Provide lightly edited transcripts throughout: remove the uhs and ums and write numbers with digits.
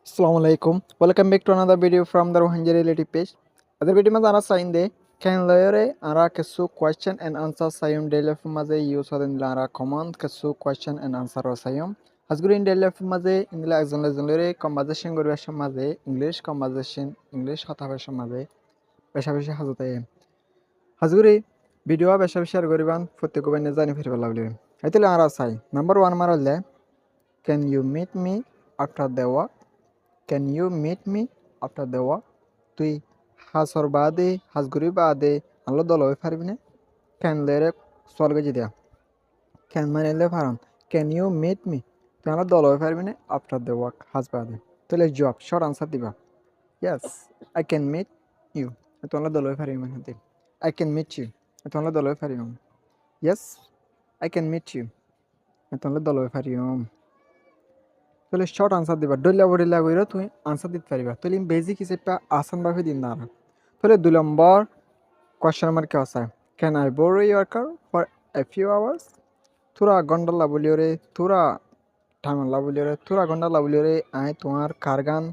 Assalamualaikum. Welcome back to another video from the Rohingya relative page. Other video में जाना साइन दे can layer आरा केसु question and answer sayum daily life maze use होते हैं आरा command cashew question and answer row sayum. Hasguru in daily life maze इंगला example layer conversation करू ऐसा maze English conversation English কথা বৈশা maze বেশা বেশি হাজতে है. Hasguru video বেশা বেশি আর গরিবান প্রত্যেক বনে জানি ফিরে পেলা বলি. এতলে আরা সাই number 1 মারলে can you meet me after the work? Can you meet me after the work? তুই হাসর বাদে হাসগুড়ি বাদে আলো দল হয়ে পারবি না ক্যান লেরে সলগে যে দেয়া ক্যান মানে লে পারন ক্যান ইউ মিট মি তুই আলো দল হয়ে পারবি না আফটার দ্য ওয়ার্ক হাস বাদে তাহলে জব শর্ট আনসার দিবা yes I can meet you তুই আলো দল হয়ে পারবি মানে দিন আই ক্যান মিট ইউ তুই আলো দল হয়ে পারবি yes I can meet you তুই আলো দল হয়ে পারবি তাহলে শর্ট আনসার দিবা ডলিয়া বডিলা কইরা তুমি আনসার দিতে পারিবা তাহলে বেসিক হিসেবে আসান ভাবে দিন না তাহলে 2 নম্বর কোশ্চেন নাম্বার কি আছে can I borrow your car for a few hours তোরা গন্ডালা বলিওরে তোরা টাইমলা বলিওরে তোরা গন্ডালা বলিওরে আই তোমার কারগান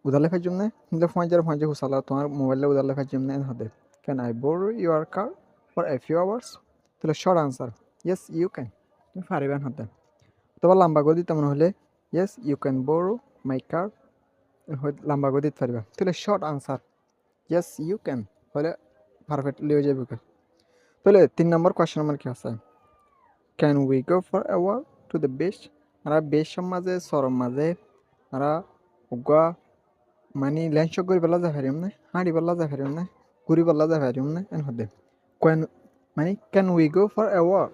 উদালে ফাজুম না কিন্তু ফঞ্জে হুসালা তোমার মোবাইলে উদালে ফাজুম না হদে can I borrow your car for a few hours তাহলে short answer yes you can তুমি পারিবেন হতে তবে লম্বা করে দিতে মনে হলে yes you can borrow my car লম্বা করে দিতে পারবা তাহলে short answer yes you can হলে পারফেক্টলি হয়ে যাবে তাহলে 3 নম্বর কোশ্চেন আমার কি আছে can we go for a walk to the beach আর বেশ মাঝে সরম মাঝে আর উগা মানে ল্যান্ড শক করে বেলা যা পারিম না হাঁড়ি বেলা যা পারিম না ঘুরি বেলা যা পারিম না এন হদে মানে can we go for a walk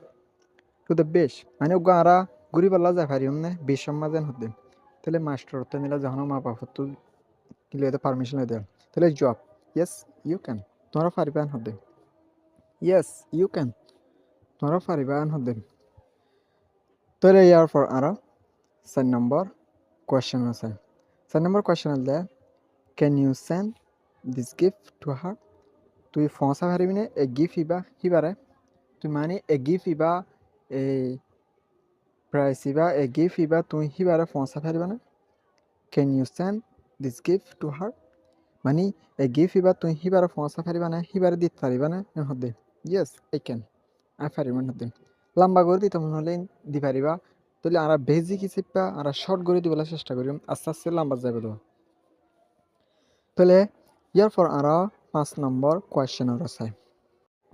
to the beach মানে উগা আর ঘুরি বেলা যা পারিম না বেশ মাঝে হদে তাহলে মাস্টার তো নিলা যখন মা বাবা তো কিলে পারমিশন দেয় তাহলে জব ইয়েস ইউ ক্যান তোমরা পারিবান হদে ইয়েস ইউ ক্যান তোমরা পারিবান হদে তাহলে ইয়ার পর আরো 4 নম্বর কোশ্চেন আছে 4 নম্বর কোশ্চেন হলে can you send this gift to her তুই ফোনসা পারিবি না এ গিফট হিবারে তুই মানে এ গিফট হিবা এ প্রাইস হিবা এ গিফট হিবা তুই হিবারে ফোনসা পারিবা না can you send this gift to her মানে এ গিফট হিবা তুই হিবারে ফোনসা পারিবা না হিবারে দিতে পারিবা না হদে ইয়েস আই ক্যান আই পারিবা না হদে লম্বা করে দিতে মনে হলে দি পারিবা তাহলে আমরা বেসিক হিসেবে আমরা শর্ট করে দিবার চেষ্টা করি আস্তে আস্তে লম্বা যাবে তো তাহলে ইয়ার পর আমরা 5 নম্বর কোয়েশ্চেন আছে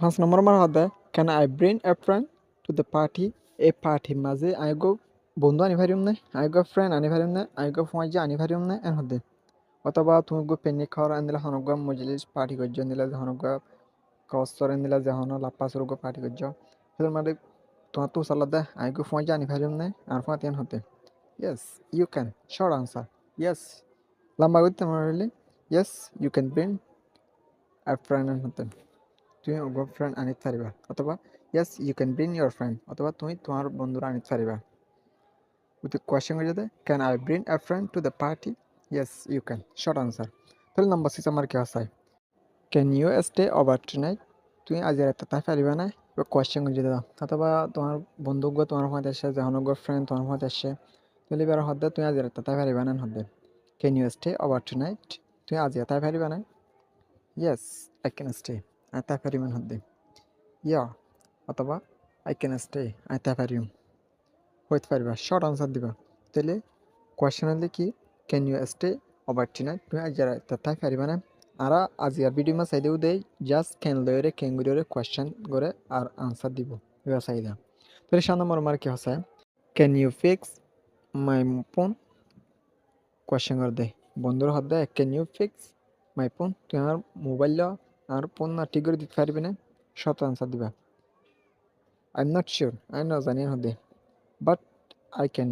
5 নম্বর আমার হবে can I bring a friend to the party A party মাঝে আই গো বন্ধু আনি পারিম না আই গো ফ্রেন্ড আনি পারিম না আই গো ফোয়াজি আনি পারিম না এন হদে অথবা তুমি গো পেনি খাওয়ার আনিলে হনগ মজলিস পার্টি করছ নিলে হনগ কস্তর নিলে যখন লাপাসর গো পার্টি করছ সেটার মানে তোমার তো সালাদে আই গো ফোয়াজি আনি পারিম না আর ফাতিয়ান হতে yes you can short answer yes লম্বা করতে পারলে yes you can bring a friend হতে তুমি ওগো ফ্রেন্ড আনিতে পারিবা অথবা yes you can bring your friend অথবা তুমি তোমার বন্ধুরা আনিতে পারিবা উইথ কোয়েশ্চেন করে যাতে can I bring a friend to the party yes you can short answer তাহলে নম্বর 6 আমার কি আছে can you stay over tonight তুমি আজ রাতে তাই পারিবা না কোয়েশ্চেন করে যাতে অথবা তোমার বন্ধুগ তোমার মধ্যে আসে যখন ফ্রেন্ড তোমার মধ্যে আসে তাহলে এবার হদ্দে তুমি আজ রাতে তাই পারিবা না হদ্দে can you stay over tonight তুমি আজ তাই পারিবা না yes I can stay I তাই পারিবা না হদ্দে ইয়া অথবা আই ক্যান স্টে আই তাই পারিম হইতে পারিবা শর্ট আনসার দিবা তাহলে কোয়েশ্চেন হলে কি can you stay over tonight তুমি আজ রাতে তাই পারিবা না আর আজিয়ার ভিডিও মা চাইদেও দেই জাস্ট ক্যান লয়রে ক্যাঙ্গুরিয়রে কোয়েশ্চেন করে আর আনসার দিব এবার চাইদা তাহলে 7 নম্বর আমার কি আছে can you fix my phone question করে দে বন্ধুর হদ্দে can you fix my phone তুই আমার মোবাইল আর ফোন না ঠিক করে দিতে পারবি না শর্ট আনসার দিবা I am not sure I ন জানি হদ্দে but I can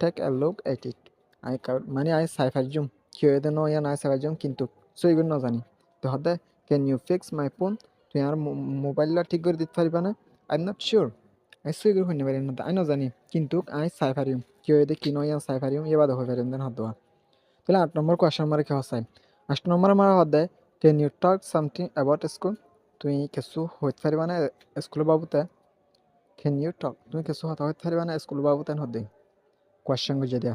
take a look at it I মানে আই সাইফার জুম কেউ এদের নয় আই সাইফার জুম কিন্তু সেইগুলো না জানি তো হতে can you fix my phone তুই আর মোবাইলটা ঠিক করে দিতে পারবা না I am not sure I সেইগুলো হইতে পারি না আই না জানি কিন্তু আই সাইফারিম কেউ এদের কি নয় সাইফারিম এবার হয়ে পারিম দেন হত তাহলে 8 নম্বর কোয়েশ্চেন আমার কি হসাই 8 নম্বর আমার হতে can you talk something about school তুই কিছু হইতে পারবা না স্কুল বাবুতে ক্যান ইউ টক তুমি কিছু হতে পারবা না স্কুল বাবুতে হতে কোয়েশ্চেন বুঝে দিয়া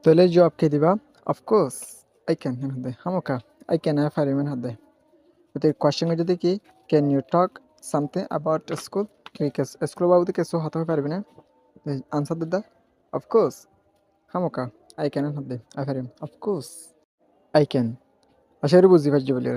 তাহলে জবাব কে দিবা Of course, I can hadde. Hamoka. I can have Fariman hadde. But the question যদি কি can you talk something about school? কি স্কুল বাবদ কিছু হতে পারবে না? আনসার দিদা of course. হামোকা I can hadde. I Farim. Of course, I can. আশা করি বুঝতে পারছি বলে